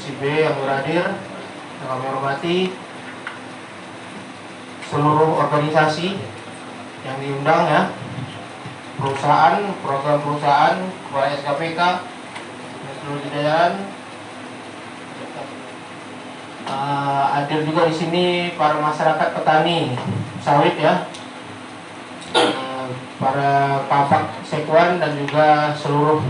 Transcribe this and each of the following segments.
Komisi B yang berhadir, yang kami hormati, seluruh organisasi yang diundang ya, perusahaan, program perusahaan, kepala SKPK, dan seluruh jajaran. Hadir juga di sini para masyarakat petani sawit ya, para Kapak Sekwan dan juga seluruh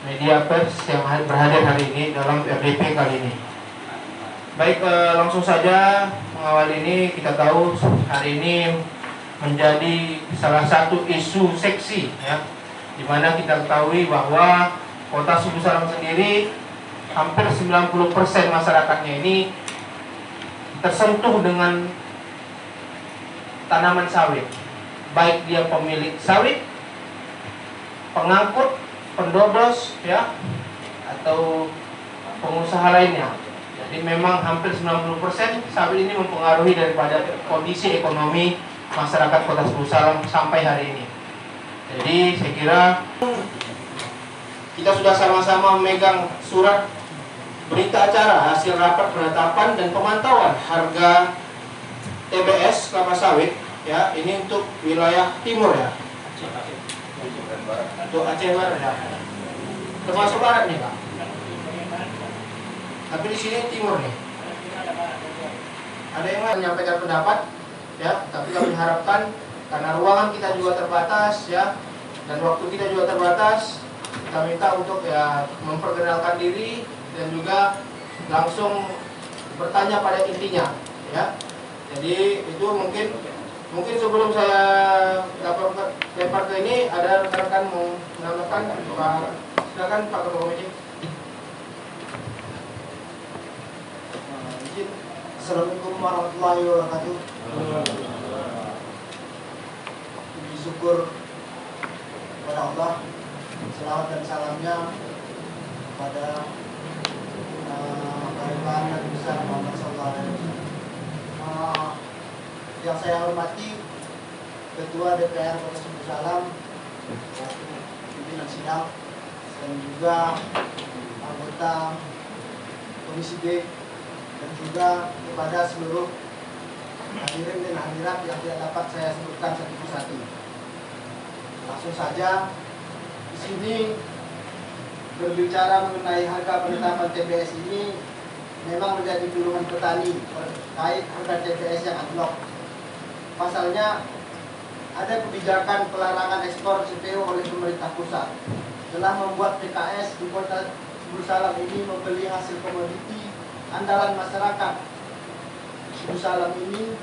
media pers yang berhadir hari ini dalam RDP kali ini. Baik, langsung saja mengawal ini. Kita tahu hari ini menjadi salah satu isu seksi ya, di mana kita ketahui bahwa Kota Suku Salam sendiri hampir 90% masyarakatnya ini tersentuh dengan tanaman sawit, baik dia pemilik sawit, pengangkut, pendobros ya, atau pengusaha lainnya. Jadi memang hampir 90% sawit ini mempengaruhi daripada kondisi ekonomi masyarakat Kota Suku Salam sampai hari ini. Jadi saya kira kita sudah sama-sama memegang surat berita acara hasil rapat penetapan dan pemantauan harga TBS kelapa sawit ya, ini untuk wilayah timur ya, untuk Aceh Barat ya, termasuk barat nih Pak, tapi di sini timur nih. Ada yang menyampaikan pendapat ya, tapi kami harapkan karena ruangan kita juga terbatas ya, dan waktu kita juga terbatas, kita minta untuk ya memperkenalkan diri dan juga langsung bertanya pada intinya ya. Jadi itu mungkin sebelum saya lempar ke ini, ada rekan-rekan mau menambahkan. Silakan Pak Ketua Komisi. Assalamualaikum warahmatullahi wabarakatuh. Puji syukur kepada Allah, selawat dan salamnya kepada Bapak Nabi besar Muhammad SAW. Yang saya hormati Ketua DPR Kota Suku Salam, pimpinan sidang, dan juga anggota Komisi B, dan juga kepada seluruh hadirin dan hadirat yang tidak dapat saya sebutkan satu persatu. Langsung saja di sini berbicara mengenai harga penetapan TBS ini memang menjadi keluhan petani terkait harga TBS yang anjlok. Pasalnya ada kebijakan pelarangan ekspor CPO oleh pemerintah pusat telah membuat PKS di Kota Suku Salam ini membeli hasil komoditi andalan masyarakat Suku Salam ini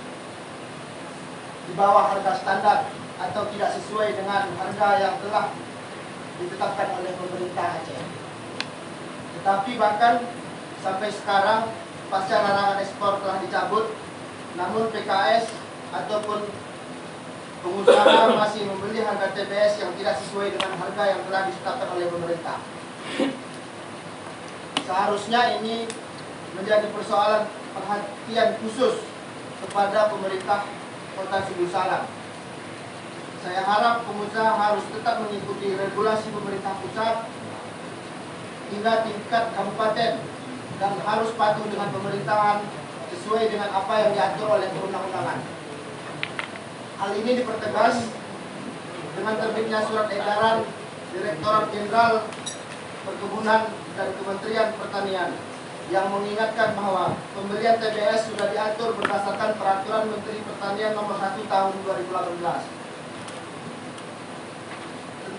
di bawah harga standar atau tidak sesuai dengan harga yang telah ditetapkan oleh pemerintah Aceh. Tetapi bahkan sampai sekarang pasca larangan ekspor telah dicabut, namun PKS ataupun pengusaha masih membeli harga TBS yang tidak sesuai dengan harga yang telah ditetapkan oleh pemerintah. Seharusnya ini menjadi persoalan perhatian khusus kepada pemerintah Kota Suku Salam. Saya harap pengusaha harus tetap mengikuti regulasi pemerintah pusat hingga tingkat kabupaten dan harus patuh dengan pemerintahan sesuai dengan apa yang diatur oleh perundang-undangan. Hal ini dipertegas dengan terbitnya surat edaran Direktorat Jenderal Perkebunan dan Kementerian Pertanian yang mengingatkan bahwa pembelian TBS sudah diatur berdasarkan Peraturan Menteri Pertanian Nomor 1 Tahun 2018.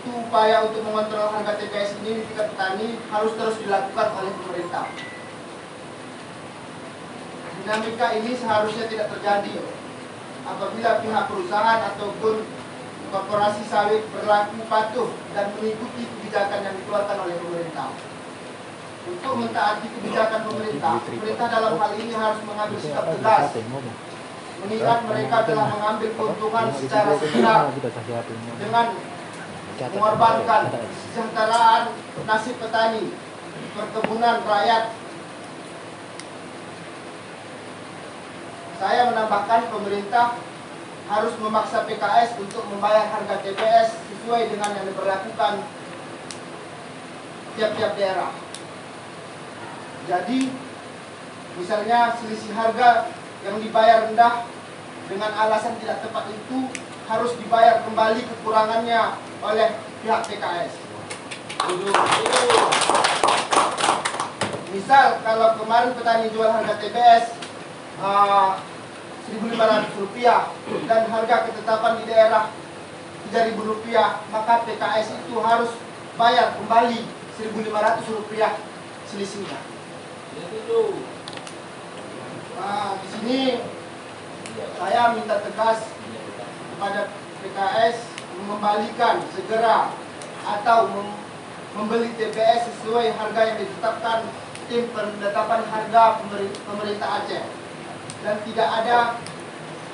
Upaya untuk mengontrol harga TBS ini di tingkat petani harus terus dilakukan oleh pemerintah. Dinamika ini seharusnya tidak terjadi apabila pihak perusahaan ataupun korporasi sawit berlaku patuh dan mengikuti kebijakan yang dikeluarkan oleh pemerintah. Untuk mentaati kebijakan pemerintah dalam hal ini harus mengambil sikap tegas, mengingat mereka telah mengambil keuntungan secara sepihak dengan mengorbankan kesejahteraan nasib petani, perkebunan rakyat. Saya menambahkan pemerintah harus memaksa PKS untuk membayar harga TBS sesuai dengan yang diberlakukan tiap-tiap daerah. Jadi misalnya selisih harga yang dibayar rendah dengan alasan tidak tepat itu harus dibayar kembali kekurangannya oleh pihak PKS. Misal kalau kemarin petani jual harga TBS Rp1.500 dan harga ketetapan di daerah Rp3.000, maka PKS itu harus bayar kembali Rp1.500 selisihnya. Di sini saya minta tegas kepada PKS mengembalikan segera atau membeli TBS sesuai harga yang ditetapkan tim penetapan harga pemerintah Aceh, dan tidak ada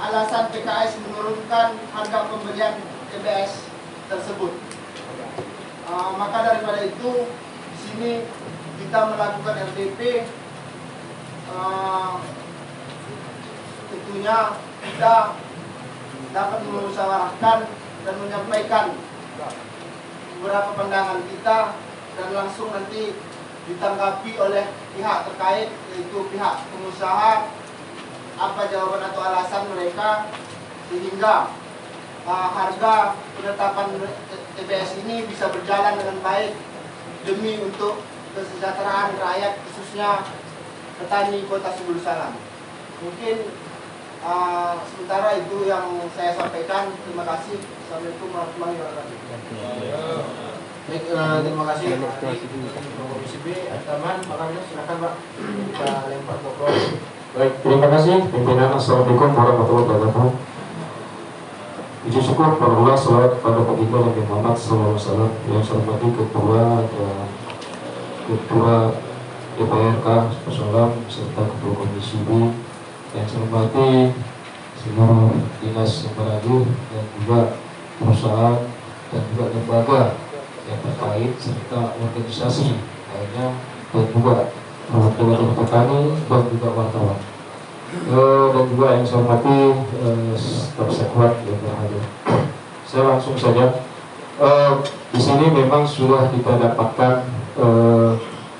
alasan PKS menurunkan harga pembelian TBS tersebut. Maka daripada itu di sini kita melakukan RDP. Tentunya kita dapat memusyawarahkan dan menyampaikan beberapa pandangan kita dan langsung nanti ditanggapi oleh pihak terkait, yaitu pihak pengusaha, apa jawaban atau alasan mereka sehingga harga penetapan TBS ini bisa berjalan dengan baik demi untuk kesejahteraan rakyat, khususnya petani Kota Subul Salam. Mungkin sementara itu yang saya sampaikan. Terima kasih. Assalamualaikum warahmatullahi wabarakatuh. Baik, terima kasih Komisi B. Teman, Pak Kamil, silakan Pak. Kita lempar ngobrol. Baik, terima kasih pimpinan. Assalamualaikum warahmatullahi wabarakatuh. Puji syukur pada Allah, salawat pada baginda Nabi Muhammad SAW. Yang saya hormati Ketua DPRK Salam serta Ketua Komisi B. Yang saya hormati seluruh dinas yang berada dan juga perusahaan dan juga lembaga yang terkait serta organisasi lainnya dan juga perwakilan petani dan juga wartawan. Dan juga yang saya hormati staf sekret yang berhadir. Saya langsung saja. Di sini memang sudah kita dapatkan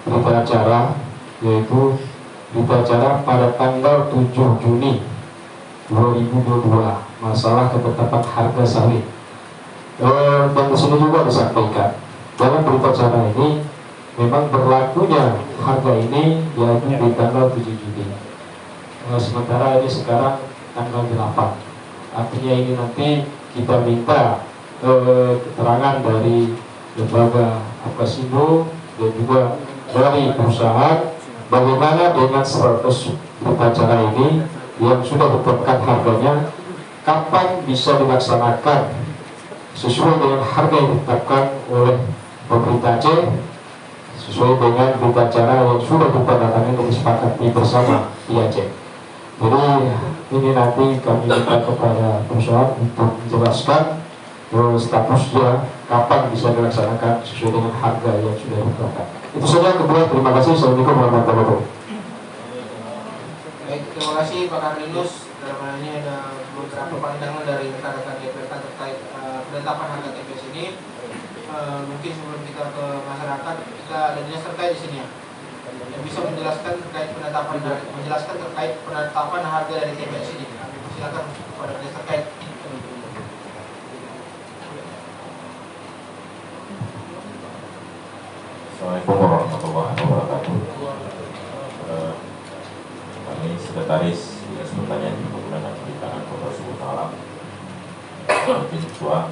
berita acara, yaitu berita acara pada tanggal 7 Juni 2022 masalah ketetapan harga sawit. Dan di sini juga disampaikan dalam berita acara ini memang berlakunya harga ini yaitu di tanggal 7 Juni. Sementara ini sekarang tanggal 8. Artinya ini nanti kita minta keterangan dari lembaga Apkasindo dan juga dari perusahaan bagaimana dengan 100 berita acara ini yang sudah ditetapkan harganya, kapan bisa dilaksanakan sesuai dengan harga yang ditetapkan oleh pemerintah Aceh sesuai dengan berita acara yang sudah ditandatangani dan disepakati bersama di Aceh. Jadi ini nanti kami minta kepada perusahaan untuk menjelaskan statusnya kapan bisa dilaksanakan sesuai dengan harga yang sudah ditetapkan. Itu saja. Kedua, terima kasih. Assalamualaikum warahmatullahi wabarakatuh. Baik, terima kasih Pak Karlinus. Dalam hal ini ada beberapa pandangan dari rekan-rekan DPRK terkait penetapan harga TBS ini. Mungkin sebelum kita ke masyarakat, kita ada dinas terkait di sini ya, yang bisa menjelaskan terkait penetapan harga dari TBS ini. Silakan kepada dinas terkait. Assalamualaikum warahmatullahi wabarakatuh. Kami sekretaris Dinas Pertanian Perkebunan dan Perikanan Kota Subul Salam, Tim Ketua.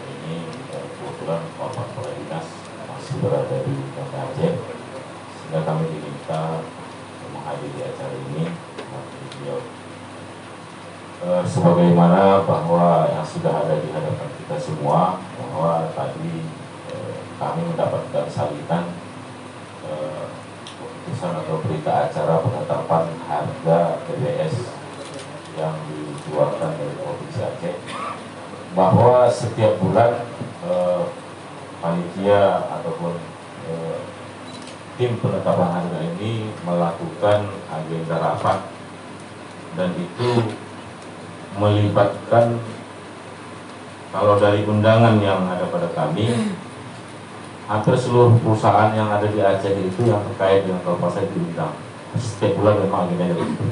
Ini kebetulan Bapak Kepala Dinas masih berada di Banda Aceh, sehingga kami diminta menghadiri acara ini. Sebagaimana bahwa yang sudah ada di hadapan kita semua, bahwa tadi kami mendapatkan salinan keputusan atau berita acara penetapan harga TBS yang dikeluarkan dari Provinsi Aceh, bahwa setiap bulan panitia ataupun tim penetapan harga ini melakukan agenda rapat, dan itu melibatkan, kalau dari undangan yang ada pada kami, hampir seluruh perusahaan yang ada di Aceh itu yang terkait dengan kelapa sawit diundang. Setiap bulan memang agendanya begitu.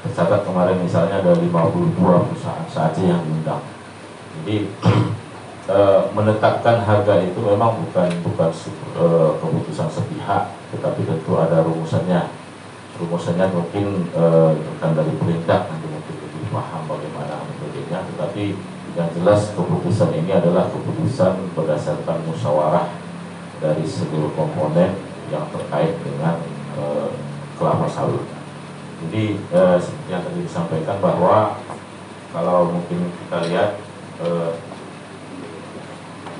Tercatat kemarin misalnya ada 52 perusahaan se-Aceh yang diundang. Jadi menetapkan harga itu memang bukan keputusan sepihak, tetapi tentu ada rumusannya. Rumusannya mungkin bukan dari perintah, nanti mungkin lebih paham bagaimana metodenya, tetapi yang jelas keputusan ini adalah keputusan berdasarkan musyawarah dari seluruh komponen yang terkait dengan kelapa sawit. Jadi seperti yang tadi disampaikan bahwa kalau mungkin kita lihat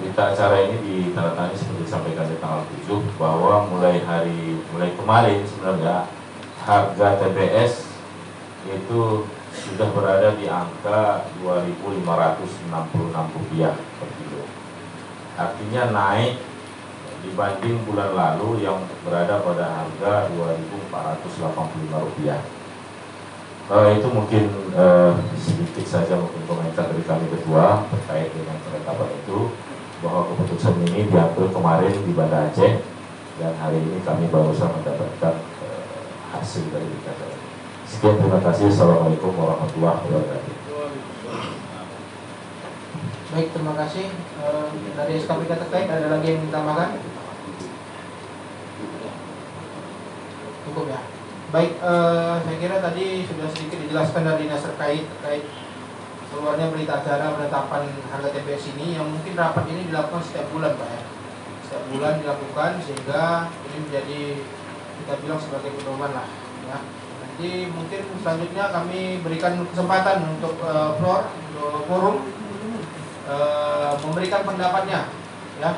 berita acara ini ditandatangani seperti disampaikan di tanggal 7 bahwa mulai kemarin sebenarnya harga TBS itu sudah berada di angka Rp2.566 per kilo. Artinya naik dibanding bulan lalu yang berada pada harga Rp2.485. Itu mungkin sedikit saja mungkin komentar dari kami berdua terkait dengan penetapan itu, bahwa keputusan ini diambil kemarin di Banda Aceh dan hari ini kami barusan mendapatkan hasil dari data. Sekian, terima kasih. Assalamualaikum warahmatullahi wabarakatuh. Baik, terima kasih. Dari SKPK terkait ada lagi yang ditambahkan? Cukup ya. Baik, saya kira tadi sudah sedikit dijelaskan dari dinas terkait keluarnya berita acara penetapan harga TBS ini, yang mungkin rapat ini dilakukan setiap bulan, Pak ya. Setiap bulan dilakukan sehingga ini menjadi, kita bilang sebagai pedoman lah ya. Nanti mungkin selanjutnya kami berikan kesempatan untuk forum memberikan pendapatnya ya.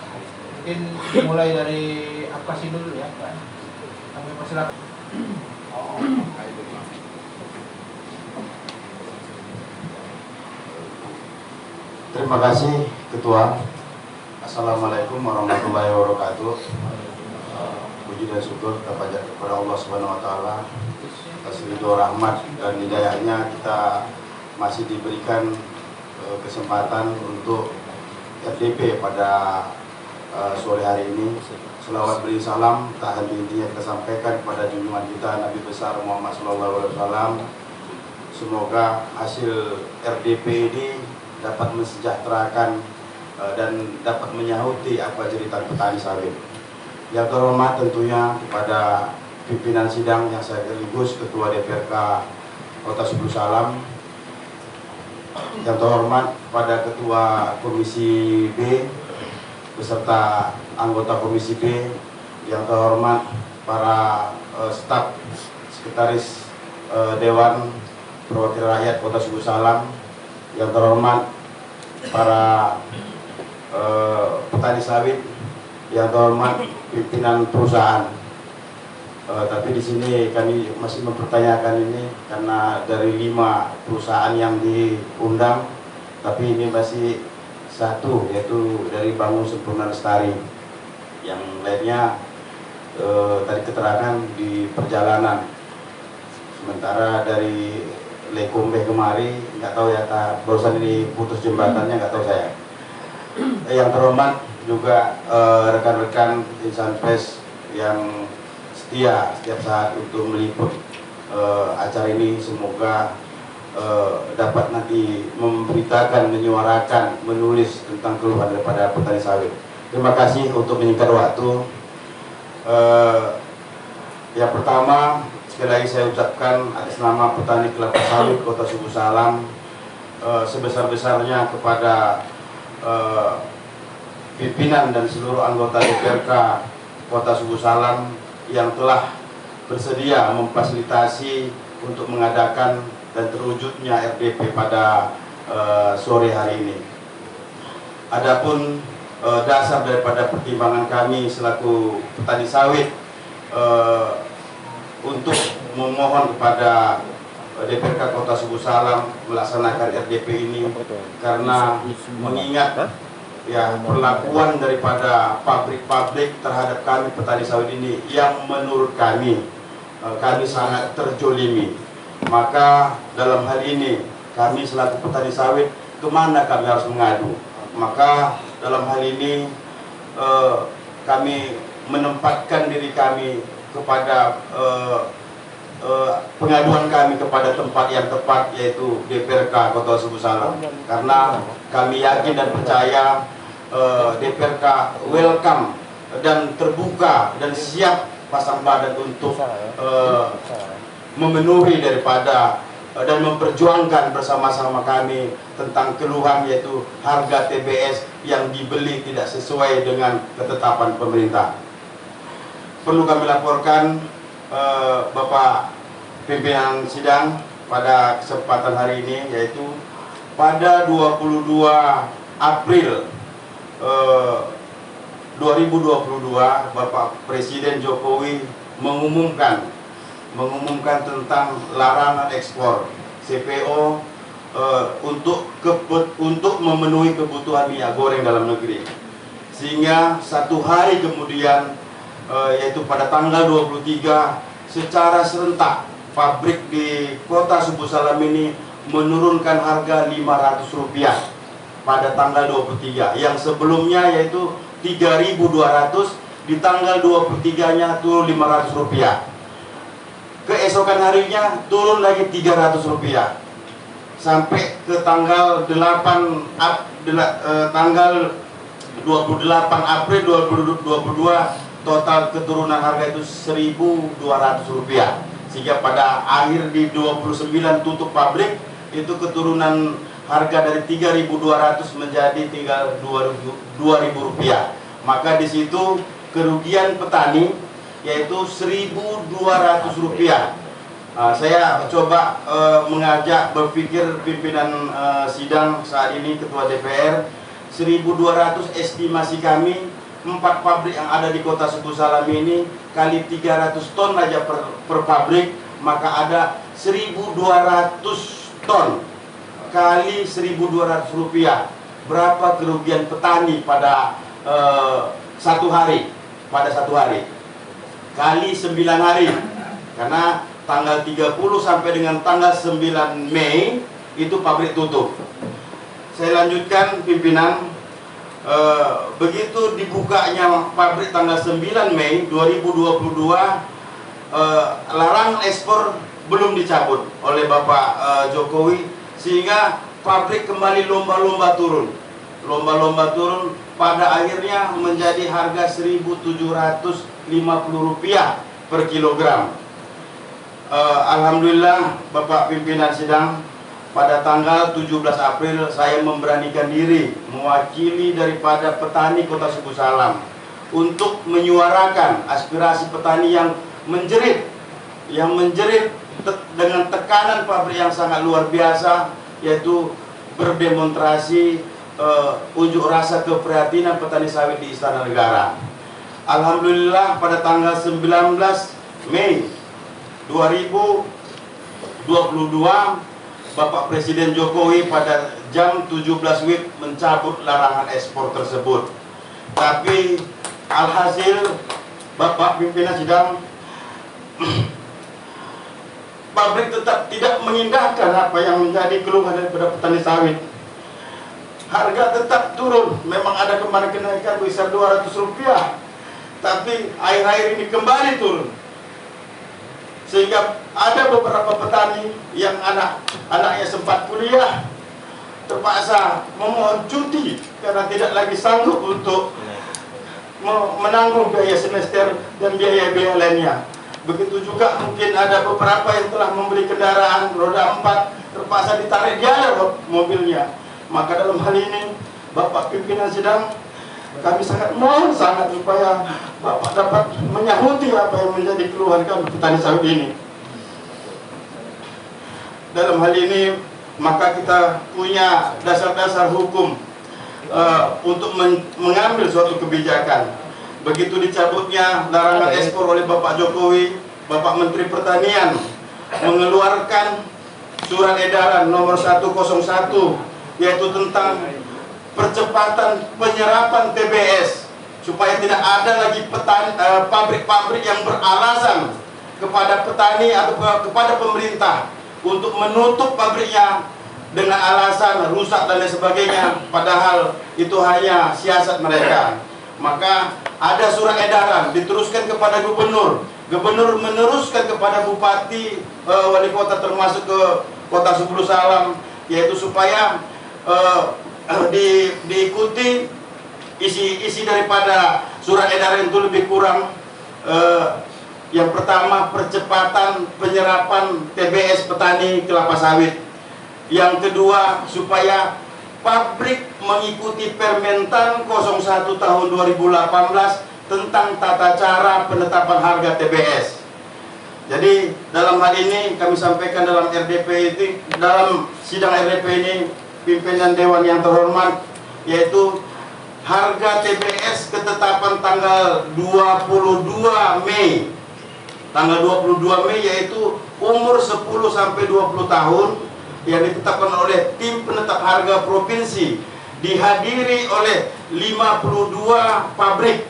Mungkin mulai dari Apkasi dulu ya, Pak. Kami persilakan. Terima kasih Ketua. Assalamualaikum warahmatullahi wabarakatuh. Puji dan syukur kepada Allah Subhanahu wa taala atas ridho rahmat dan hidayahnya kita masih diberikan kesempatan untuk FDP pada sore hari ini. Selawat beri salam tak henti-hentinya kita sampaikan kepada junjungan kita Nabi besar Muhammad SAW. Semoga hasil RDP ini dapat mensejahterakan dan dapat menyahuti apa cerita petani sawit. Yang terhormat tentunya kepada pimpinan sidang yang sekaligus Ketua DPRK Kota Suku Salam. Yang terhormat kepada Ketua Komisi B beserta anggota Komisi B. Yang terhormat para staf sekretaris Dewan Perwakilan Rakyat Kota Suku Salam. Yang terhormat para petani sawit, yang terhormat pimpinan perusahaan. Tapi di sini kami masih mempertanyakan ini karena dari 5 perusahaan yang diundang, tapi ini masih satu, yaitu dari Bangun Sempurna Lestari. Yang lainnya tadi keterangan di perjalanan. Sementara dari Lekombe kemari, nggak tahu ya, barusan ini putus jembatannya, nggak tahu saya. Yang terhormat juga rekan-rekan insan pers yang setia setiap saat untuk meliput acara ini, semoga dapat nanti memberitakan, menyuarakan, menulis tentang keluhan daripada petani sawit. Terima kasih untuk menyingkat waktu. Yang pertama, sekali lagi saya ucapkan atas nama petani kelapa sawit Kota Suku Salam sebesar-besarnya kepada pimpinan dan seluruh anggota DPRK Kota Suku Salam yang telah bersedia memfasilitasi untuk mengadakan dan terwujudnya RDP pada sore hari ini. Adapun dasar daripada pertimbangan kami selaku petani sawit untuk memohon kepada DPRK Kota Suku Salam melaksanakan RDP ini karena mengingat ya perlakuan daripada pabrik-pabrik terhadap kami petani sawit ini yang menurut kami sangat terjolimi. Maka dalam hal ini kami selaku petani sawit kemana kami harus mengadu? Maka dalam hal ini kami menempatkan diri kami kepada pengaduan kami kepada tempat yang tepat, yaitu DPRK Kota Suku Salam, karena kami yakin dan percaya DPRK welcome dan terbuka dan siap pasang badan untuk memenuhi daripada dan memperjuangkan bersama-sama kami tentang keluhan, yaitu harga TBS yang dibeli tidak sesuai dengan ketetapan pemerintah. Perlu kami laporkan Bapak pimpinan sidang pada kesempatan hari ini, yaitu pada 22 April 2022 Bapak Presiden Jokowi mengumumkan tentang larangan ekspor CPO untuk memenuhi kebutuhan minyak goreng dalam negeri. Sehingga satu hari kemudian, yaitu pada tanggal 23, secara serentak pabrik di Kota Suku Salam ini menurunkan harga Rp500 pada tanggal 23, yang sebelumnya yaitu 3.200, di tanggal 23-nya turun Rp500. Keesokan harinya turun lagi Rp300, sampai ke tanggal 28 April 2022 total keturunan harga itu Rp1.200, sehingga pada akhir di 29 tutup pabrik itu keturunan harga dari 3.200 menjadi tinggal Rp2.000. Maka di situ kerugian petani yaitu Rp1.200. Saya coba mengajak berpikir pimpinan sidang saat ini, Ketua DPR, 1.200 estimasi kami, 4 pabrik yang ada di Kota Suku Salam ini kali 300 ton aja per pabrik, maka ada 1.200 ton kali Rp1.200. Berapa kerugian petani pada satu hari, kali 9 hari, karena tanggal 30 sampai dengan tanggal 9 Mei itu pabrik tutup. Saya lanjutkan pimpinan. Begitu dibukanya pabrik tanggal 9 Mei 2022, larangan ekspor belum dicabut oleh Bapak Jokowi, sehingga pabrik kembali lomba-lomba turun, pada akhirnya menjadi harga Rp1.750 per kilogram. Alhamdulillah Bapak pimpinan sidang, pada tanggal 17 April saya memberanikan diri mewakili daripada petani Kota Suku Salam untuk menyuarakan aspirasi petani yang menjerit dengan tekanan pabrik yang sangat luar biasa, yaitu berdemonstrasi unjuk rasa keprihatinan petani sawit di Istana Negara. Alhamdulillah pada tanggal 19 Mei 2022 Bapak Presiden Jokowi pada jam 17 WIB mencabut larangan ekspor tersebut. Tapi alhasil Bapak pimpinan sidang, pabrik tetap tidak mengindahkan apa yang menjadi keluhan daripada petani sawit. Harga tetap turun, memang ada kemarin kenaikan besar Rp200, tapi akhir-akhir ini kembali turun. Sehingga ada beberapa petani yang anaknya sempat kuliah terpaksa memohon cuti karena tidak lagi sanggup untuk menanggung biaya semester dan biaya-biaya lainnya. Begitu juga mungkin ada beberapa yang telah membeli kendaraan roda 4 terpaksa ditarik dia mobilnya. Maka dalam hal ini Bapak pimpinan sidang, kami sangat mohon supaya Bapak dapat menyahuti apa yang menjadi keluhan kami petani sawit ini. Dalam hal ini maka kita punya dasar-dasar hukum untuk mengambil suatu kebijakan. Begitu dicabutnya larangan ekspor oleh Bapak Jokowi, Bapak Menteri Pertanian mengeluarkan surat edaran nomor 101, yaitu tentang percepatan penyerapan TBS, supaya tidak ada lagi pabrik-pabrik yang beralasan kepada petani atau kepada pemerintah untuk menutup pabriknya dengan alasan rusak dan lain sebagainya, padahal itu hanya siasat mereka. maka ada surat edaran diteruskan kepada gubernur. Gubernur meneruskan kepada bupati, wali kota termasuk ke kota Sebulu Salam, yaitu supaya diikuti isi daripada surat edaran itu lebih kurang. Yang pertama, percepatan penyerapan TBS petani kelapa sawit. Yang kedua, supaya pabrik mengikuti Permentan 01 tahun 2018 tentang tata cara penetapan harga TBS. Jadi dalam hal ini kami sampaikan dalam RDP itu, dalam sidang RDP ini, pimpinan Dewan yang terhormat, yaitu harga TBS ketetapan tanggal 22 Mei. Tanggal 22 Mei yaitu umur 10 sampai 20 tahun yang ditetapkan oleh tim penetap harga provinsi, dihadiri oleh 52 pabrik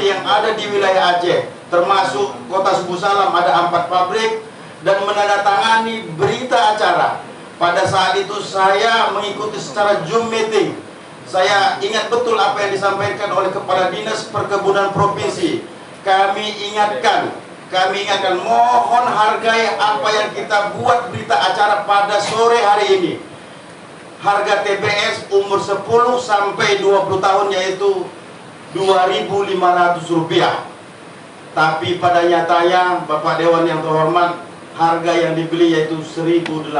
yang ada di wilayah Aceh, termasuk kota Sebulu Salam ada 4 pabrik, dan menandatangani berita acara. Pada saat itu saya mengikuti secara Zoom meeting. Saya ingat betul apa yang disampaikan oleh Kepala Dinas Perkebunan Provinsi. Kami ingatkan, mohon hargai apa yang kita buat berita acara pada sore hari ini. Harga TBS umur 10 sampai 20 tahun yaitu Rp2.500. Tapi pada nyatanya, Bapak Dewan yang terhormat, harga yang dibeli yaitu Rp1.800.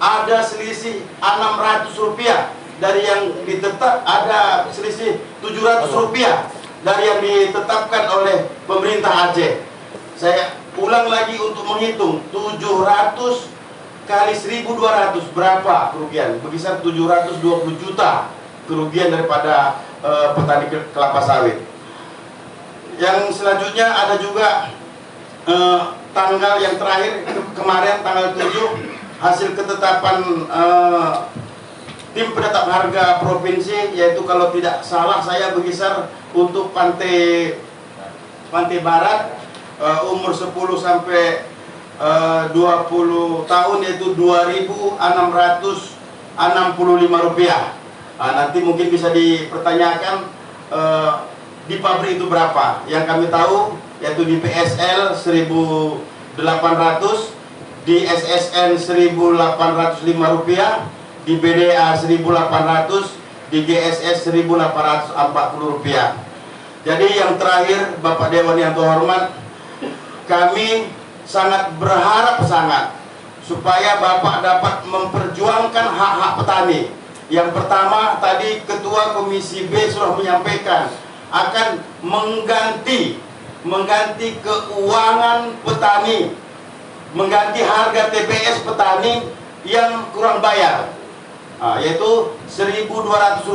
Ada selisih Rp600 dari yang ditetap, ada selisih Rp700 dari yang ditetapkan oleh pemerintah Aceh. Saya ulang lagi untuk menghitung, 700 kali 1.200 berapa kerugian? Berkisar 720 juta kerugian daripada petani kelapa sawit. Yang selanjutnya ada juga tanggal yang terakhir kemarin tanggal 7, hasil ketetapan tim penetap harga provinsi, yaitu kalau tidak salah saya berkisar untuk Pantai Barat umur 10 sampai 20 tahun yaitu Rp2.665. Nanti mungkin bisa dipertanyakan di pabrik itu berapa. Yang kami tahu yaitu di PSL 1.800, di SSN Rp1.805, di BDA 1.800, di GSS Rp1.840. Jadi yang terakhir, Bapak Dewan yang terhormat, kami sangat berharap supaya Bapak dapat memperjuangkan hak-hak petani. Yang pertama, tadi Ketua Komisi B sudah menyampaikan akan mengganti keuangan petani, mengganti harga TBS petani yang kurang bayar, yaitu Rp1.200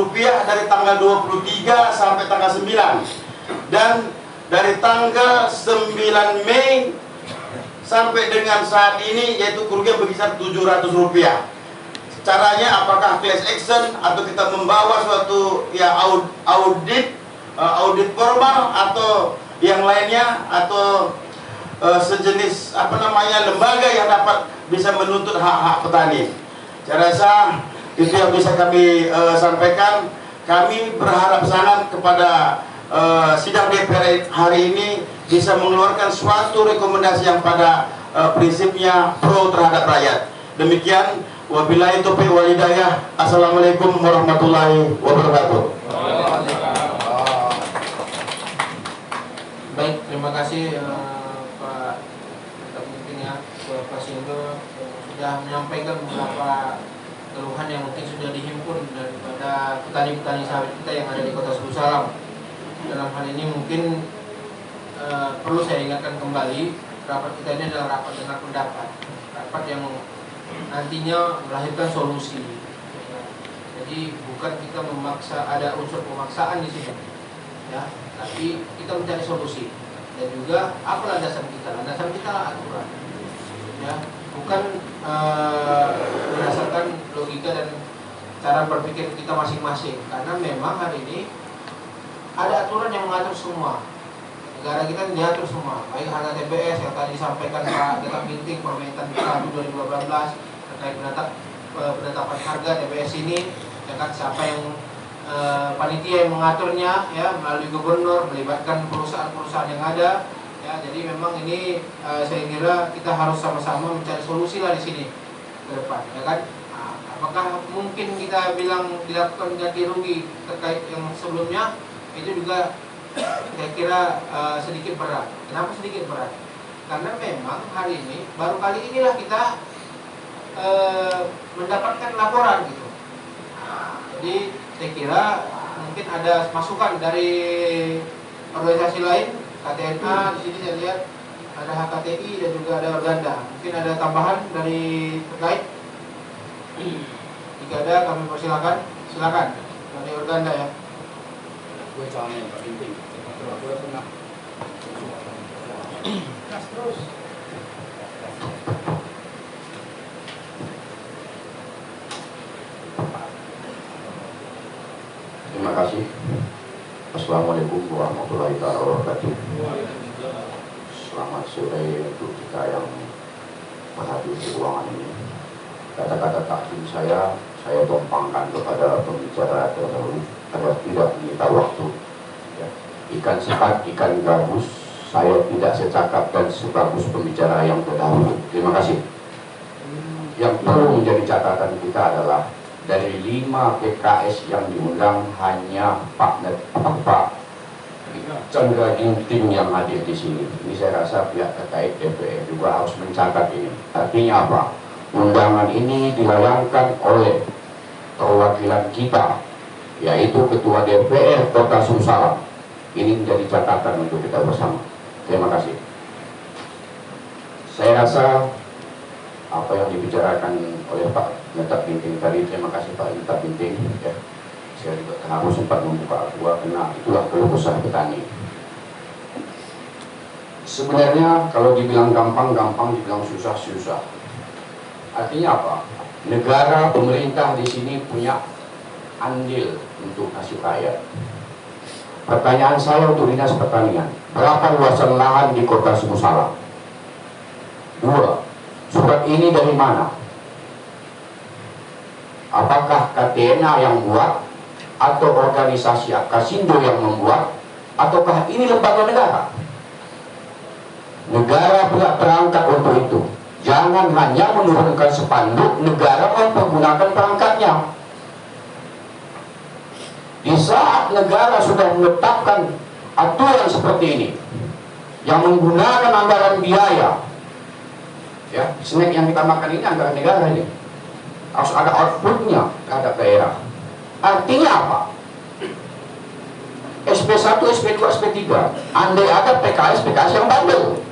dari tanggal 23 sampai tanggal 9, dan dari tanggal 9 Mei sampai dengan saat ini yaitu kerugian berkisar Rp700. Caranya apakah class action atau kita membawa suatu ya audit formal atau yang lainnya, atau sejenis lembaga yang dapat bisa menuntut hak-hak petani. Saya rasa itu yang bisa kami sampaikan. Kami berharap sangat kepada sidang DPR hari ini bisa mengeluarkan suatu rekomendasi yang pada prinsipnya pro terhadap rakyat. Demikian, wabillahi taufiq wal hidayah. Assalamualaikum warahmatullahi wabarakatuh. Baik, terima kasih Pak Pemimpin ya, Pak Sindo sudah menyampaikan beberapa keluhan yang mungkin sudah dihimpun daripada petani-petani sawit kita yang ada di Kota Sebulu Salam. Dalam hal ini mungkin perlu saya ingatkan kembali, rapat kita ini adalah rapat dengar pendapat, rapat yang nantinya melahirkan solusi. Jadi bukan kita memaksa, ada unsur pemaksaan di sini, ya. Tapi kita mencari solusi, dan juga apa landasan kita? Landasan kita aturan, ya, bukan berdasarkan logika dan cara berpikir kita masing-masing. Karena memang hari ini ada aturan yang mengatur semua. Negara kita diatur semua, baik harga TBS yang tadi disampaikan Pak Dekat Binting, Permentan 1 2012 terkait penetapan harga TBS ini, ya kan, siapa yang panitia yang mengaturnya, ya, melalui gubernur, melibatkan perusahaan-perusahaan yang ada, ya. Jadi memang ini saya kira kita harus sama-sama mencari solusi lah di sini ke depan, ya kan? Apakah mungkin kita bilang dilakukan ganti rugi terkait yang sebelumnya? Itu juga saya kira sedikit berat. Kenapa sedikit berat? Karena memang hari ini baru kali inilah kita mendapatkan laporan gitu. Jadi saya kira mungkin ada masukan dari organisasi lain, KTNA di sini saya lihat ada HKTI dan juga ada Organda. Mungkin ada tambahan dari terkait. Jika ada kami persilakan, silakan dari Organda ya. Gue calonnya yang penting. Gue pernah. Terus. Terima kasih. Assalamualaikum warahmatullahi wabarakatuh. Selamat sore untuk kita yang hadir di ruangan ini. Kata-kata takdim saya tumpangkan kepada pembicara terdahulu agar tidak menyita waktu. Ya. Ikan sepat, ikan gabus, saya tidak secakap dan sebagus pembicara yang terdahulu. Terima kasih. Yang perlu menjadi catatan kita adalah dari 5 PKS yang diundang hanya Pak Chandra Ginting yang hadir di sini. Ini saya rasa pihak terkait DPR juga harus mencatat ini. Artinya apa? Undangan ini dilayangkan oleh perwakilan kita, yaitu Ketua DPR Kota Sumsala. Ini menjadi catatan untuk kita bersama. Terima kasih. Saya rasa apa yang dibicarakan oleh Pak Neta Binting tadi, terima kasih Pak Neta Binting. Ya. Saya juga harus sempat membuka aqua karena itulah keluh kesah petani. Sebenarnya kalau dibilang gampang, dibilang susah. Artinya apa? Negara, pemerintah di sini punya andil untuk nasib rakyat. Pertanyaan saya untuk Dinas Pertanian, berapa luasan lahan di Kota Sumsala? 2. Surat ini dari mana? Apakah KTNA yang buat, atau organisasi Akasindo yang membuat, ataukah ini lembaga negara? Negara punya perangkat untuk itu. Jangan hanya menurunkan spanduk, negara mempergunakan perangkatnya. Di saat negara sudah menetapkan aturan seperti ini, yang menggunakan anggaran biaya, ya, snack yang kita makan ini anggaran negara ini, harus ada outputnya terhadap daerah. Artinya apa? SP1, SP2, SP3, andai ada PKS yang bandel.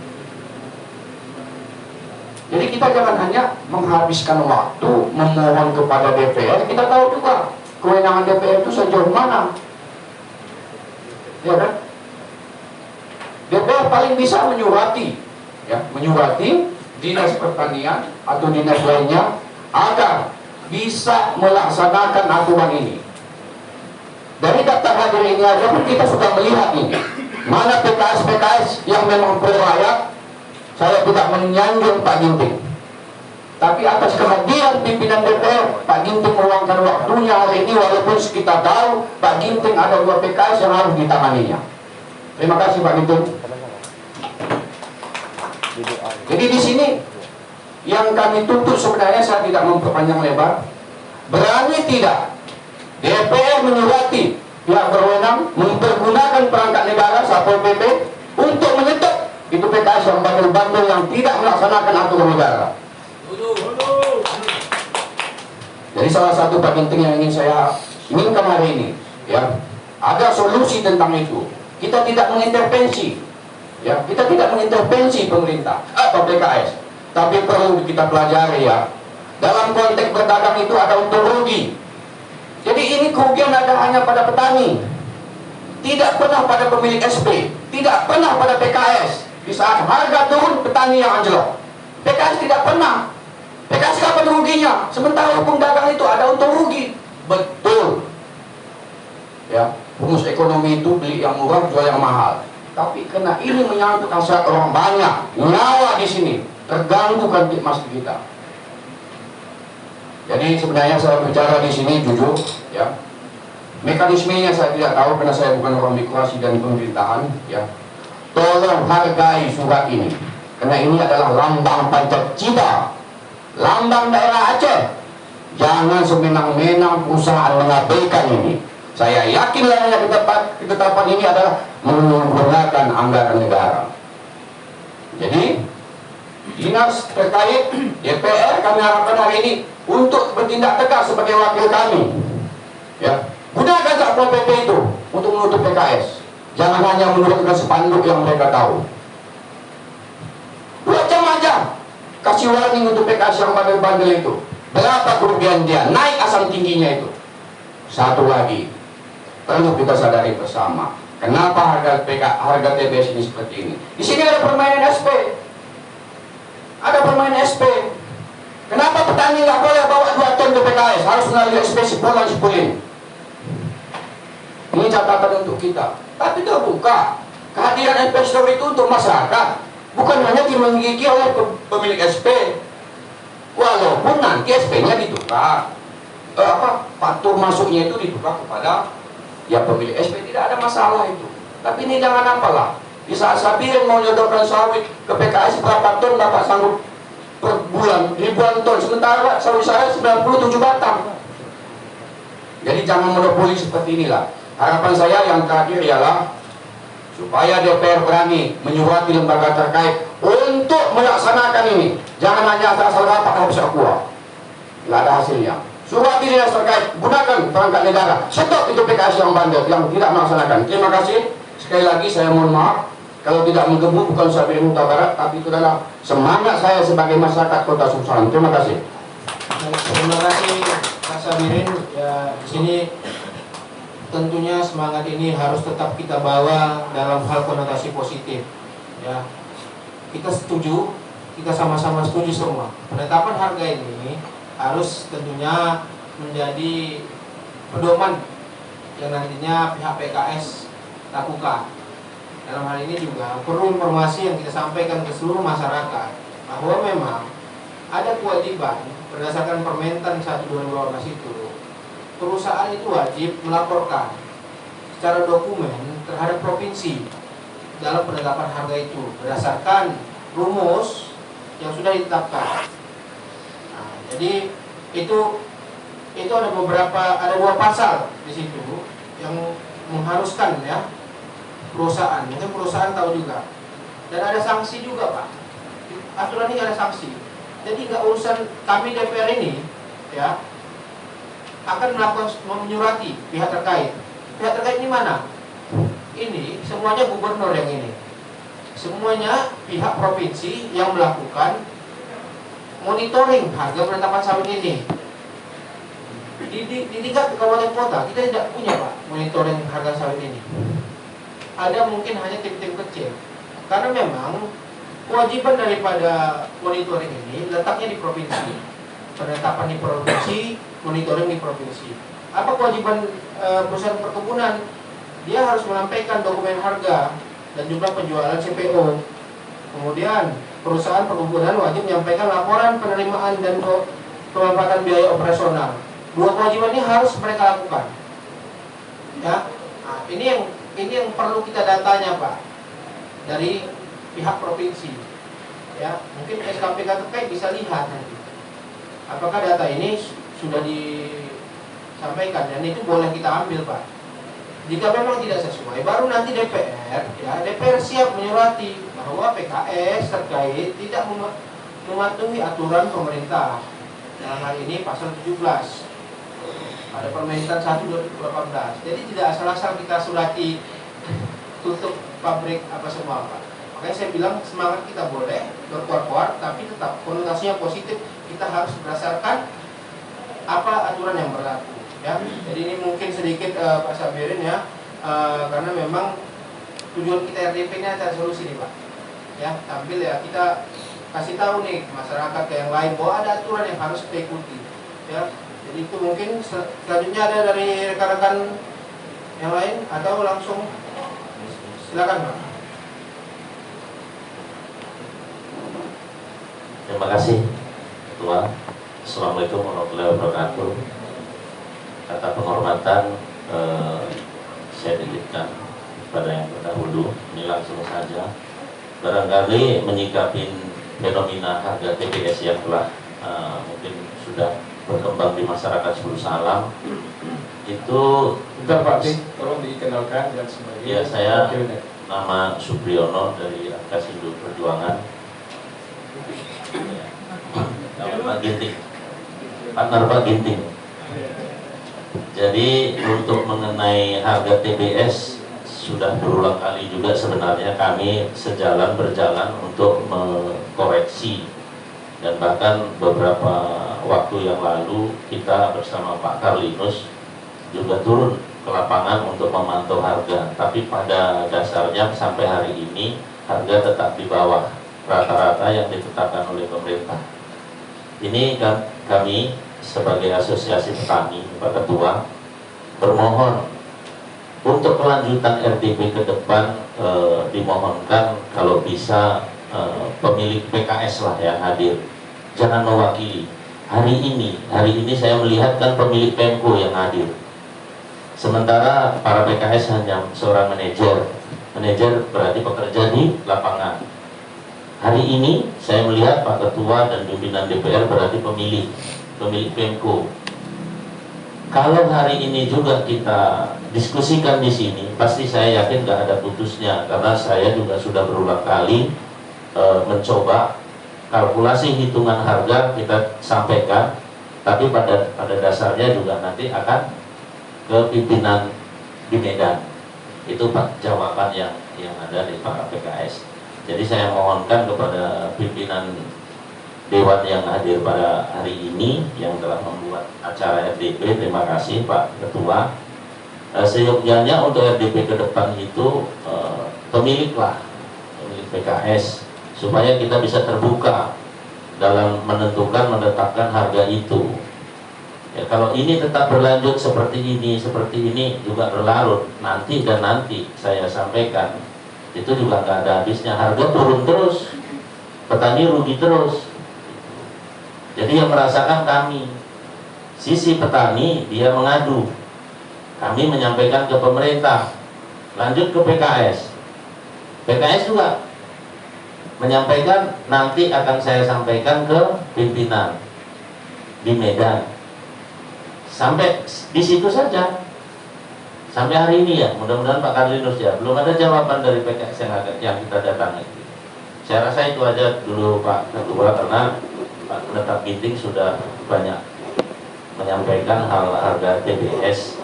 Jadi kita jangan hanya menghabiskan waktu memohon kepada DPR. Kita tahu juga kewenangan DPR itu sejauh mana, ya kan? DPR paling bisa menyurati, ya, menyurati Dinas Pertanian atau dinas lainnya agar bisa melaksanakan aturan ini. Dari daftar hadir ini aja pun kita sudah melihat ini mana PKS yang memang pro rakyat. Saya tidak menyanjung Pak Ginting, tapi atas kehadiran pimpinan DPR, Pak Ginting meluangkan waktunya hari ini, walaupun kita tahu Pak Ginting ada 2 PKS yang harus ditanganinya. Terima kasih Pak Ginting. Jadi di sini yang kami tuntut sebenarnya, saya tidak memperpanjang lebar, berani tidak DPR menyurati pihak berwenang mempergunakan perangkat negara Satpol PP untuk menyetop itu PKS yang bandel-bandel yang tidak melaksanakan aturan negara. Jadi salah satu Pak Ginting yang ingin saya inginkan hari ini, ya, ada solusi tentang itu. Kita tidak mengintervensi, ya, kita tidak mengintervensi pemerintah atau PKS, tapi perlu kita pelajari, ya. Dalam konteks berdagang itu ada untung rugi. Jadi ini kerugian ada hanya pada petani, tidak pernah pada pemilik SP, tidak pernah pada PKS. Di saat harga turun, petani yang anjlok. PKS tidak pernah. PKS kapan ruginya? Sementara hukum dagang itu ada untung rugi. Betul. Ya, rumus ekonomi itu beli yang murah, jual yang mahal. Tapi karena ini menyangkut hasrat orang banyak, nyawa di sini terganggu kan mas kita. Jadi sebenarnya saya bicara di sini jujur, ya. Mekanismenya saya tidak tahu karena saya bukan orang birokrasi dan pemerintahan, ya. Tolong hargai surat ini, karena ini adalah lambang Pancasila, lambang daerah Aceh. Jangan semenang-menang perusahaan mengabaikan ini. Saya yakin lahirnya ketetapan ini adalah menggunakan anggaran negara. Jadi dinas terkait DPR kami harapkan hari ini untuk bertindak tegas sebagai wakil kami, ya. Gunakan Satpol PP itu untuk menutup PKS. Jangan hanya menurunkan spanduk yang mereka tahu. 2 jam aja kasih warning untuk PKS yang bandel-bandel itu. Berapa kerugian dia? Naik asam tingginya itu. Satu lagi, perlu kita sadari bersama. Kenapa harga TBS ini seperti ini? Di sini ada permainan SP. Ada permainan SP. Kenapa petani nggak boleh bawa 2 ton ke PKS? Harus melalui SP Sipolan Sipolin. Ini catatan untuk kita. Tapi terbuka. Kehadiran investor itu untuk masyarakat, bukan hanya dimiliki oleh pemilik SP. Walaupun nanti SP-nya ditukar, faktur masuknya itu ditukar kepada ya pemilik SP, tidak ada masalah itu. Tapi ini jangan apalah. Di saat Sabirin mau nyodorkan sawit ke PKS berapa ton, Bapak sanggup per bulan ribuan ton, sementara sawit saya 97 batang. Jadi jangan monopoli seperti inilah. Harapan saya yang terakhir ialah supaya DPR berani menyurati lembaga terkait untuk melaksanakan ini. Jangan hanya asal rapat habis aqua, nggak ada hasilnya. Surati dinas terkait, gunakan perangkat negara, stop itu PKS yang bandel, yang tidak melaksanakan. Terima kasih. Sekali lagi saya mohon maaf kalau tidak menggebu, bukan Sabirin Huta Barat, tapi itu adalah semangat saya sebagai masyarakat Kota Suksaran. Terima kasih. Terima kasih Pak Sabirin. Ya, di sini tentunya semangat ini harus tetap kita bawa dalam hal konotasi positif. Ya, kita setuju, kita sama-sama setuju semua. Penetapan harga ini harus tentunya menjadi pedoman yang nantinya pihak PKS lakukan. Dalam hal ini juga perlu informasi yang kita sampaikan ke seluruh masyarakat bahwa memang ada kewajiban berdasarkan Permentan 1 2012 itu, perusahaan itu wajib melaporkan secara dokumen terhadap provinsi dalam penetapan harga itu berdasarkan rumus yang sudah ditetapkan. Nah, jadi itu ada 2 pasal di situ yang mengharuskan ya perusahaan, mungkin perusahaan tahu juga, dan ada sanksi juga Pak. Aturan ini ada sanksi. Jadi nggak urusan kami DPR ini ya akan melakukan menyurati pihak terkait. Pihak terkait ini mana? Ini semuanya gubernur yang ini. Semuanya pihak provinsi yang melakukan monitoring harga penetapan sawit ini. Di tingkat kabupaten kota kita tidak punya Pak monitoring harga sawit ini. Ada mungkin hanya tim-tim kecil. Karena memang kewajiban daripada monitoring ini letaknya di provinsi. Penetapan di provinsi, monitoring di provinsi. Apa kewajiban perusahaan perkebunan? Dia harus menyampaikan dokumen harga dan jumlah penjualan CPO. Kemudian perusahaan perkebunan wajib menyampaikan laporan penerimaan dan pemanfaatan biaya operasional. 2 kewajiban ini harus mereka lakukan. Ya, nah, ini yang perlu kita datanya Pak dari pihak provinsi. Ya, mungkin SKPK terkait bisa lihat nanti apakah data ini sudah disampaikan dan itu boleh kita ambil Pak. Jika memang tidak sesuai, baru nanti DPR siap menyurati bahwa PKS terkait tidak mematuhi aturan pemerintah. Dalam hal ini pasal 17 ada Permentan 1 2018. Jadi tidak asal-asal kita surati tutup pabrik apa semua Pak. Makanya saya bilang semangat kita boleh berkuar-kuar, tapi tetap konotasinya positif. Kita harus berdasarkan apa aturan yang berlaku. Ya, jadi ini mungkin sedikit Pak Sabirin ya, karena memang tujuan kita RDP ini ada solusi nih Pak. Ya, tampil ya kita kasih tahu nih masyarakat ke yang lain bahwa ada aturan yang harus kita ikuti. Ya, jadi itu mungkin selanjutnya ada dari rekan-rekan yang lain atau langsung silakan Pak. Terima kasih Ketua. Assalamualaikum warahmatullahi wabarakatuh. Kata penghormatan saya titipkan pada yang terdahulu. Ini langsung saja, barangkali menyikapin fenomena harga TBS yang telah mungkin sudah berkembang di masyarakat Sebulu Salam itu. Bentar Pak, tolong dikenalkan dan sebagai Ya, saya nama Supriyono dari Angkasindo Perjuangan. Ya. Pak Ginting, partner Pak Ginting. Jadi untuk mengenai harga TBS sudah berulang kali juga sebenarnya kami berjalan untuk mengkoreksi, dan bahkan beberapa waktu yang lalu kita bersama Pak Karlinus juga turun ke lapangan untuk memantau harga. Tapi pada dasarnya sampai hari ini harga tetap di bawah rata-rata yang ditetapkan oleh pemerintah. Ini kan kami sebagai asosiasi petani, Pak Ketua, bermohon untuk kelanjutan RDP ke depan, dimohonkan kalau bisa pemilik PKS lah yang hadir, jangan mewakili. Hari ini saya melihat kan pemilik Pemko yang hadir, sementara para PKS hanya seorang manajer berarti pekerja di lapangan. Hari ini saya melihat Pak Ketua dan pimpinan DPR berarti pemilik Pemko. Kalau hari ini juga kita diskusikan di sini, pasti saya yakin nggak ada putusnya, karena saya juga sudah berulang kali mencoba kalkulasi hitungan harga kita sampaikan, tapi pada dasarnya juga nanti akan ke pimpinan di Medan. Itu Pak jawaban yang ada di para PKS. Jadi saya mohonkan kepada pimpinan Dewan yang hadir pada hari ini yang telah membuat acara RDP, terima kasih Pak Ketua. Seyogyanya untuk RDP ke depan itu pemilik PKS, supaya kita bisa terbuka dalam menetapkan harga itu. Ya, kalau ini tetap berlanjut seperti ini juga berlarut, nanti saya sampaikan itu juga nggak ada habisnya, harga turun terus, petani rugi terus. Jadi yang merasakan kami, sisi petani dia mengadu, kami menyampaikan ke pemerintah, lanjut ke PKS juga menyampaikan, nanti akan saya sampaikan ke pimpinan di Medan. Sampai di situ saja, sampai hari ini ya. Mudah-mudahan Pak Karlinus ya, belum ada jawaban dari PKS yang kita datangi. Saya rasa itu aja dulu Pak Ketua, karena Pak Pendeta Ginting sudah banyak menyampaikan hal harga TBS.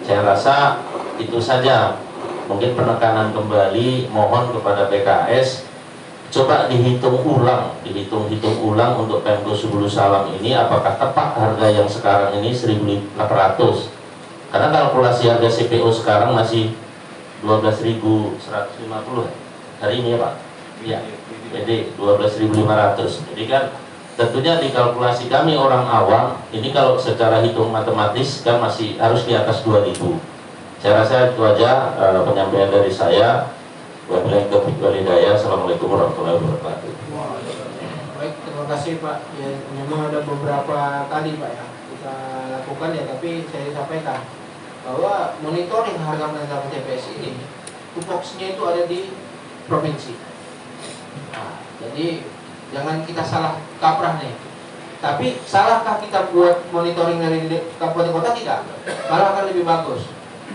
Saya rasa itu saja. Mungkin penekanan kembali, mohon kepada PKS coba dihitung ulang untuk Pemko Sebulu Salam ini, apakah tepat harga yang sekarang ini 1.800. Karena kalkulasi harga CPO sekarang masih 12.150 hari ini ya Pak. Iya. Jadi 12.500. Jadi kan tentunya di kalkulasi kami orang awam, ini kalau secara hitung matematis kan masih harus di atas 2.000. Saya rasa itu aja penyampaian dari saya. Wabillahi taufiq wal hidayah. Assalamualaikum warahmatullahi wabarakatuh. Baik, terima kasih Pak. Ya, memang ada beberapa kali Pak ya kita lakukan ya, tapi saya sampaikan bahwa monitoring harga penetapan TBS ini tupoksinya itu ada di provinsi. Nah, jadi jangan kita salah kaprah nih. Tapi salahkah kita buat monitoring dari kabupaten kota? Tidak, malah akan lebih bagus.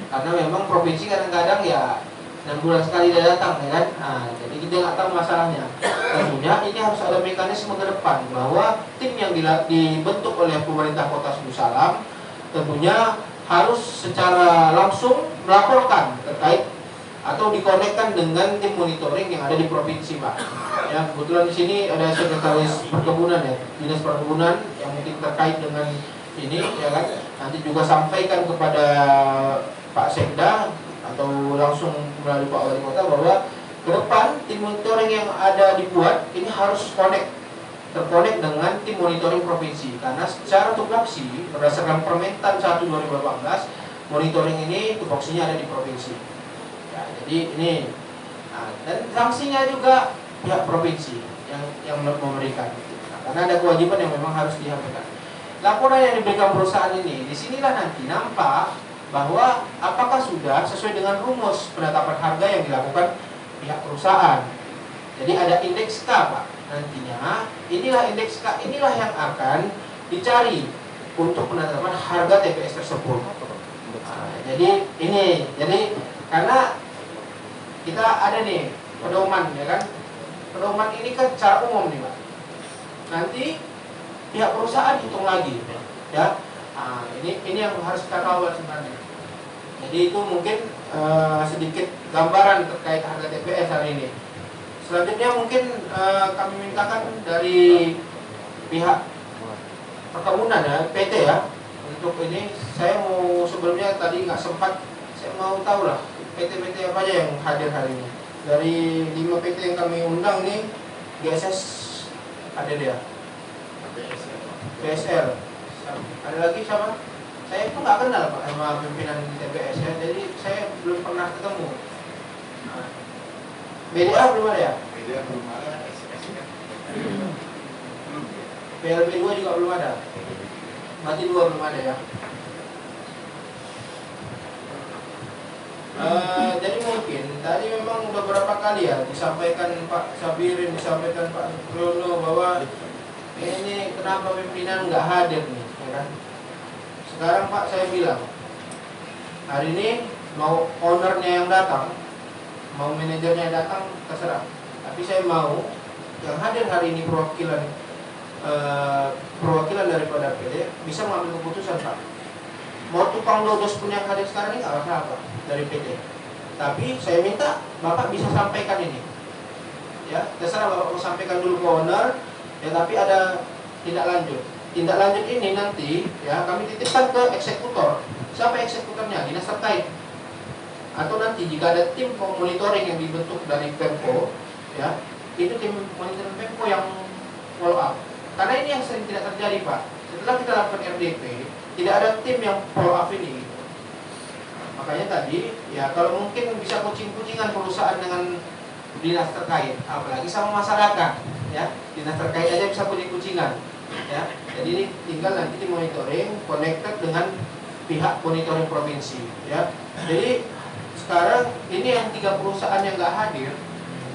Karena memang provinsi kadang-kadang ya 6 bulan sekali dia datang ya kan. Nah, jadi kita nggak tahu masalahnya. Tentunya ini harus ada mekanisme ke depan, bahwa tim yang dibentuk oleh pemerintah Kota Sebulu Salam tentunya harus secara langsung melaporkan terkait atau dikonekkan dengan tim monitoring yang ada di provinsi Pak. Ya, kebetulan di sini ada sekretaris perkebunan ya, dinas perkebunan yang mungkin terkait dengan ini ya kan. Nanti juga sampaikan kepada Pak Sekda atau langsung melalui Pak Wali Kota bahwa ke depan tim monitoring yang ada dibuat ini harus terkonek dengan tim monitoring provinsi, karena secara tupoksi berdasarkan Permentan 1 2018 monitoring ini tupoksinya ada di provinsi. Ya, jadi ini dan sanksinya juga pihak provinsi yang memberikan. Nah, karena ada kewajiban yang memang harus disampaikan. Laporan yang diberikan perusahaan ini, disinilah nanti nampak bahwa apakah sudah sesuai dengan rumus penetapan harga yang dilakukan pihak perusahaan. Jadi ada indeks K, Pak. Nantinya inilah indeks K, inilah yang akan dicari untuk penetapan harga TPS tersebut. Nah, jadi karena kita ada nih pedoman, ya kan? Pedoman ini kan secara umum nih, Pak. Nanti pihak perusahaan hitung lagi, ya. Nah, ini yang harus kita kawal sebenarnya. Jadi itu mungkin sedikit gambaran terkait harga TPS hari ini. Selanjutnya mungkin kami mintakan dari pihak perkebunan, ya, PT, ya. Untuk ini saya mau, sebelumnya tadi nggak sempat, saya mau tahu lah PT-PT apa aja yang hadir hari ini. Dari 5 PT yang kami undang nih, GSS ada dia, BSR, ada lagi siapa? Saya itu nggak kenal, Pak, sama pimpinan TBS, ya, jadi saya belum pernah ketemu. Nah, BDA belum ada, ya? Media belum ada. PLB 2 juga belum ada. Berarti 2 belum ada, ya. Jadi mungkin tadi memang beberapa kali, ya, disampaikan Pak Sabirin, disampaikan Pak Bruno bahwa ini kenapa pimpinan nggak hadir nih, ya kan? Sekarang Pak saya bilang, hari ini mau ownernya yang datang, mau manajernya datang, terserah. Tapi saya mau yang hadir hari ini perwakilan daripada PT bisa mengambil keputusan, Pak. Mau tukang lodos pun yang hadir sekarang ini nggak masalah, Pak, dari PT. Tapi saya minta Bapak bisa sampaikan ini, ya, terserah Bapak mau sampaikan dulu ke owner, ya, tapi ada tindak lanjut. Tindak lanjut ini nanti, ya, kami titipkan ke eksekutor. Siapa eksekutornya? Dinas terkait. Atau nanti jika ada tim monitoring yang dibentuk dari Pemko, ya, itu tim monitoring Pemko yang follow up. Karena ini yang sering tidak terjadi, Pak. Setelah kita lakukan RDP, tidak ada tim yang follow up ini. Makanya tadi, ya, kalau mungkin bisa kucing-kucingan perusahaan dengan dinas terkait, apalagi sama masyarakat, ya, dinas terkait aja bisa kucing-kucingan, ya. Jadi ini tinggal nanti di monitoring, connected dengan pihak monitoring provinsi, ya. Jadi sekarang ini yang 3 perusahaan yang nggak hadir,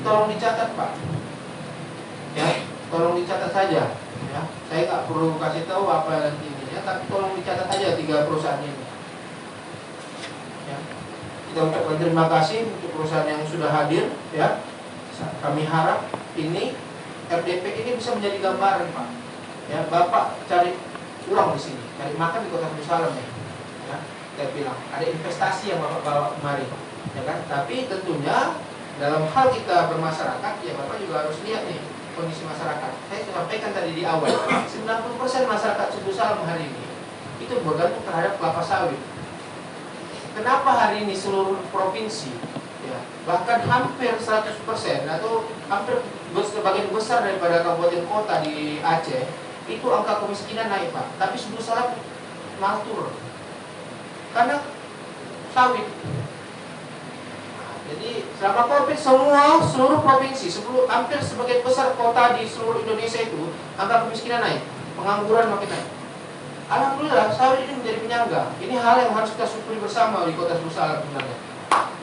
tolong dicatat, Pak, ya, tolong dicatat saja, ya. Saya nggak perlu kasih tahu apa nanti ininya, tapi tolong dicatat aja 3 perusahaan ini. Kita ucapkan terima kasih untuk perusahaan yang sudah hadir, ya. Kami harap ini RDP ini bisa menjadi gambaran, Pak. Ya, Bapak cari uang di sini, cari makan di Kota Darussalam, ya. Saya bilang ada investasi yang Bapak bawa kemari, ya kan? Tapi tentunya dalam hal kita bermasyarakat, ya, Bapak juga harus lihat nih kondisi masyarakat. Saya sudah sampaikan tadi di awal, 90% masyarakat Darussalam hari ini itu bergantung terhadap kelapa sawit. Kenapa hari ini seluruh provinsi, ya, bahkan hampir 100% atau hampir sebagian besar daripada kabupaten kota di Aceh itu angka kemiskinan naik, Pak. Tapi Darussalam malah turun karena sawit. Nah, jadi selama COVID seluruh provinsi, hampir sebagian besar kota di seluruh Indonesia itu angka kemiskinan naik, pengangguran makin naik. Alhamdulillah sawit ini menjadi penyangga. Ini hal yang harus kita syukuri bersama di Kota Darussalam sebenarnya.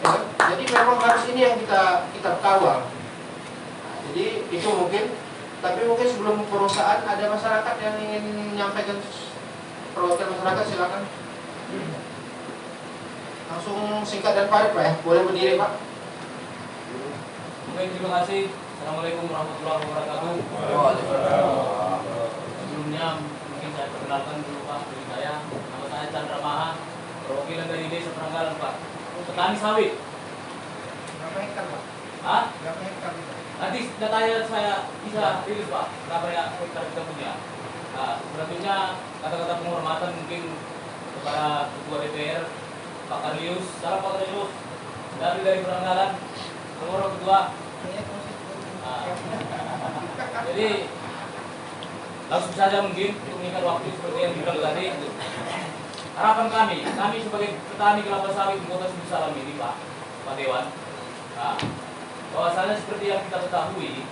Ya, jadi memang harus ini yang kita kawal. Nah, jadi itu mungkin, tapi mungkin sebelum perusahaan ada masyarakat yang ingin menyampaikan perwakilan masyarakat, silakan. Langsung singkat dan padat, Pak, ya. Boleh berdiri, Pak. Oke, terima kasih. Assalamualaikum warahmatullahi wabarakatuh. Sebelumnya mungkin saya perkenalkan dulu, Pak, diri saya. Nama saya Chandra Maha, perwakilan dari Desa Penanggalan, Pak. Petani sawit. Berapa hektar, Pak? Hah? Berapa hektar? Nanti datanya saya bisa rilis, Pak, berapa ya hektar kita punya. Nah, selanjutnya kata-kata penghormatan mungkin kepada Ketua DPR, Pak Karlius. Salam Pak Karlius. Dari Penanggalan, Pengurus Ketua. Nah, jadi langsung saja mungkin untuk meningkat waktu seperti yang dibilang tadi. Harapan kami sebagai petani kelapa sawit di Kota Darussalam ini, Pak Dewan, nah, bahwasanya seperti yang kita ketahui,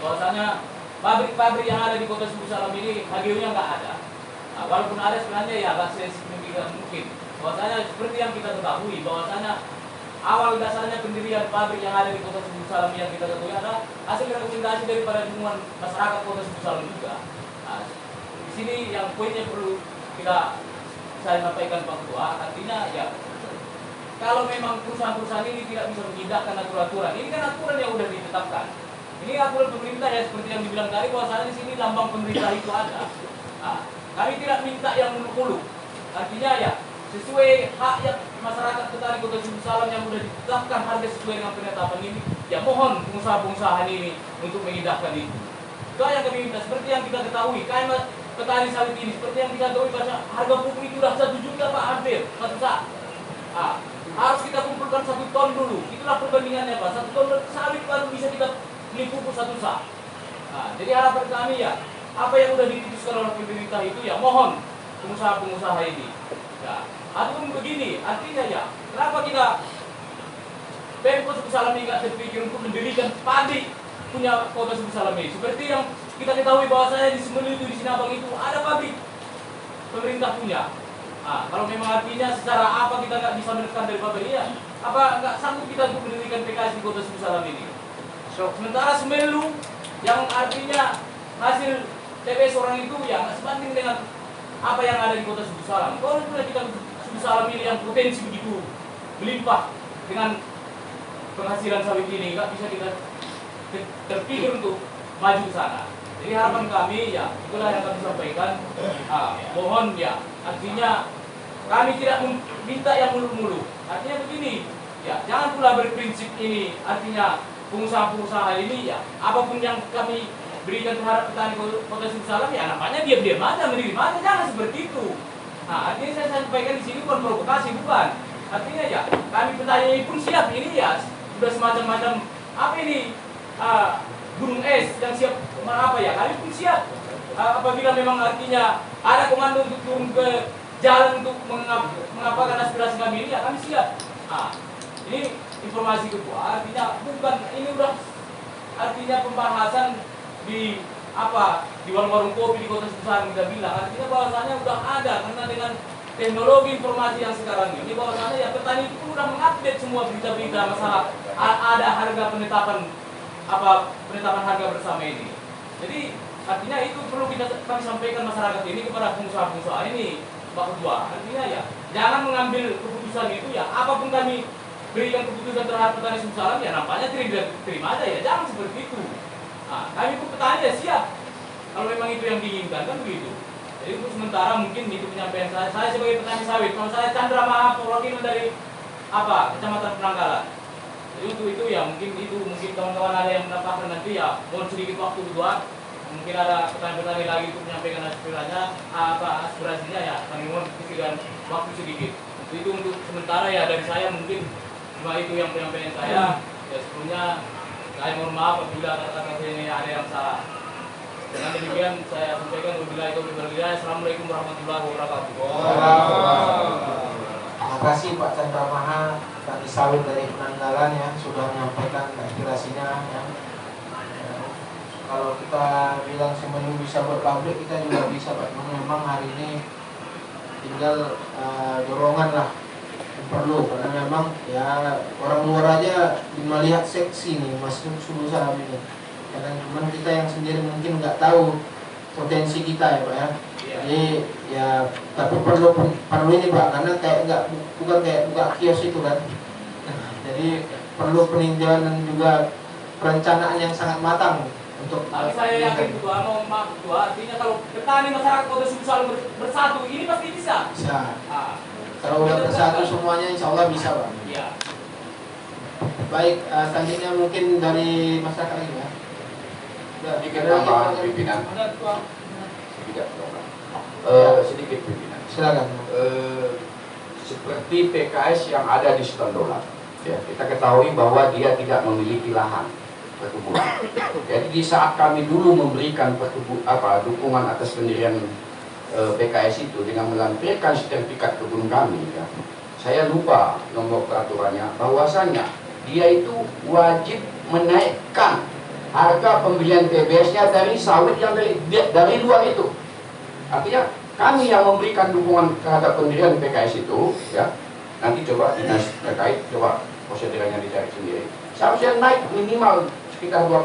bahwasanya pabrik-pabrik yang ada di Kota Darussalam ini HGU-nya nggak ada. Nah, walaupun ada sebenarnya ya agak signifikan mungkin. bahwasanya seperti yang kita ketahui bahwasanya awal dasarnya pendirian pabrik yang ada di Kota Subuh Salam yang kita ketahui adalah hasil rekomendasi daripada lingkungan masyarakat Kota Subuh Salam juga. Nah, di sini yang poinnya perlu saya sampaikan Pak Ketua, artinya ya kalau memang perusahaan-perusahaan ini tidak bisa mengindahkan aturan-aturan, ini kan aturan yang sudah ditetapkan. Ini aturan pemerintah ya seperti yang dibilang tadi bahwasanya di sini lambang pemerintah itu ada. Nah, kami tidak minta yang muluk-muluk. Artinya ya sesuai hak yang masyarakat petani Kota Subuh Salam yang sudah ditetapkan harga sesuai dengan penetapan ini, ya mohon pengusaha-pengusaha ini untuk mengindahkan itu. Itu yang kami minta. Seperti yang kita ketahui, kami petani sawit ini seperti yang kita ketahui bahwa harga pupuk itu sudah 1 juta Pak, hampir 1 sak. Harus kita kumpulkan 1 ton dulu. Itulah perbandingannya Pak. 1 ton sawit baru bisa kita beli pupuk 1 sak. Jadi harapan kami ya, apa yang sudah diputuskan oleh pemerintah itu ya mohon pengusaha-pengusaha ini. Ya, ataupun begini, artinya ya, kenapa kita Pemkot Subuh Salam ini nggak terpikir untuk mendirikan pabrik punya Kota Subuh Salam ini? Seperti yang kita ketahui bahwasanya di Semelu itu, di Sinabang itu ada pabrik pemerintah punya. Kalau memang artinya secara apa kita nggak bisa menekan dari pabrik ya, apa nggak sanggup kita untuk mendirikan PKS di Kota Subuh Salam ini? Sementara Semelu yang artinya hasil TPS orang itu ya nggak sebanding dengan apa yang ada di Kota Subuh Salam. Kalau sudah kita Subuh Salam ini yang potensi begitu melimpah dengan penghasilan sawit ini, nggak bisa kita terpikir untuk maju ke sana. Jadi harapan kami ya itulah yang kami sampaikan. Mohon ya, artinya kami tidak minta yang muluk-muluk. Artinya begini, ya jangan pula berprinsip ini. Artinya pengusaha-pengusaha ini ya apapun yang kami berikan terhadap petani Kota Subuh Salam ya nampaknya diam-diam aja, menerima aja, jangan seperti itu. Artinya saya sampaikan di sini bukan provokasi, bukan. Artinya ya kami petani pun siap ini ya sudah semacam-macam apa ini gunung es yang siap apa ya, kami pun siap apabila memang artinya ada komando untuk turun ke jalan untuk mengapakan aspirasi kami ini ya kami siap. Ini informasi kedua, artinya bukan ini udah artinya pembahasan di warung-warung kopi di Kota Subuh Salam kita bilang, artinya bahwasanya udah ada karena dengan teknologi informasi yang sekarang ini bahwasanya ya petani itu udah mengupdate semua berita-berita masalah ada harga penetapan harga bersama ini. Jadi artinya itu perlu kami sampaikan masyarakat ini kepada pengusaha-pengusaha ini Pak Ketua. Artinya ya jangan mengambil keputusan itu ya apapun kami berikan keputusan terhadap petani Subuh Salam ya nampaknya terima aja ya, jangan seperti itu. Kami pun petani ya siap kalau memang itu yang diinginkan kan begitu. Jadi untuk sementara mungkin itu penyampaian saya sebagai petani sawit. Kalau saya Chandra Maha, perwakilan dari Kecamatan Penanggalan. Jadi untuk itu ya mungkin kawan-kawan ada yang menambahkan nanti ya mohon sedikit waktu kedua. Mungkin ada petani-petani lagi untuk menyampaikan aspirasinya ya kami mohon berikan waktu sedikit. Itu untuk sementara ya dari saya mungkin cuma itu yang penyampaian saya. Ya sebelumnya saya mohon maaf apabila kata-kata saya ini ada yang salah. Dengan demikian saya sampaikan wabillahi taufiq wal hidayah. Assalamualaikum warahmatullahi wabarakatuh. Terima kasih Pak Chandra Maha, petani sawit dari Penanggalan yang sudah menyampaikan aspirasinya. Kalau kita bilang semuanya bisa berpabrik, kita juga bisa Pak. Memang hari ini tinggal dorongan lah perlu, karena memang ya orang luar aja melihat seksi nih Mas Subuh Salam ini. Karena cuman kita yang sendiri mungkin nggak tahu potensi kita ya Pak ya. Jadi ya tapi perlu ini Pak, karena bukan kayak buka kios itu kan. Jadi perlu peninjauan dan juga perencanaan yang sangat matang untuk. Tapi saya yakin Ketua, maaf Ketua, artinya kalau petani masyarakat Kota Subuh Salam bersatu ini pasti bisa. Bisa. Kalau udah bersatu semuanya insya Allah bisa Pak. Iya. Baik, selanjutnya mungkin dari masyarakat lagi ya. Sedikit tambahan pimpinan. Sedikit pimpinan. Silakan. Seperti PKS yang ada di Setondola, ya, kita ketahui bahwa dia tidak memiliki lahan perkebunan. Jadi di saat kami dulu memberikan dukungan atas pendirian PKS itu dengan melampirkan sertifikat kebun kami, ya, saya lupa nomor peraturannya bahwasanya dia itu wajib menaikkan harga pembelian TBS-nya dari sawit yang dari luar itu. Artinya kami yang memberikan dukungan terhadap pendirian PKS itu, ya, nanti coba dinas terkait, coba prosedurnya dicari sendiri. Seharusnya naik minimal sekitar 2%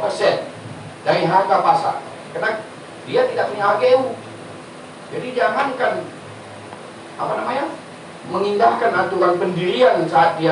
dari harga pasar, karena dia tidak punya HGU. Jadi jangankan mengindahkan aturan pendirian saat dia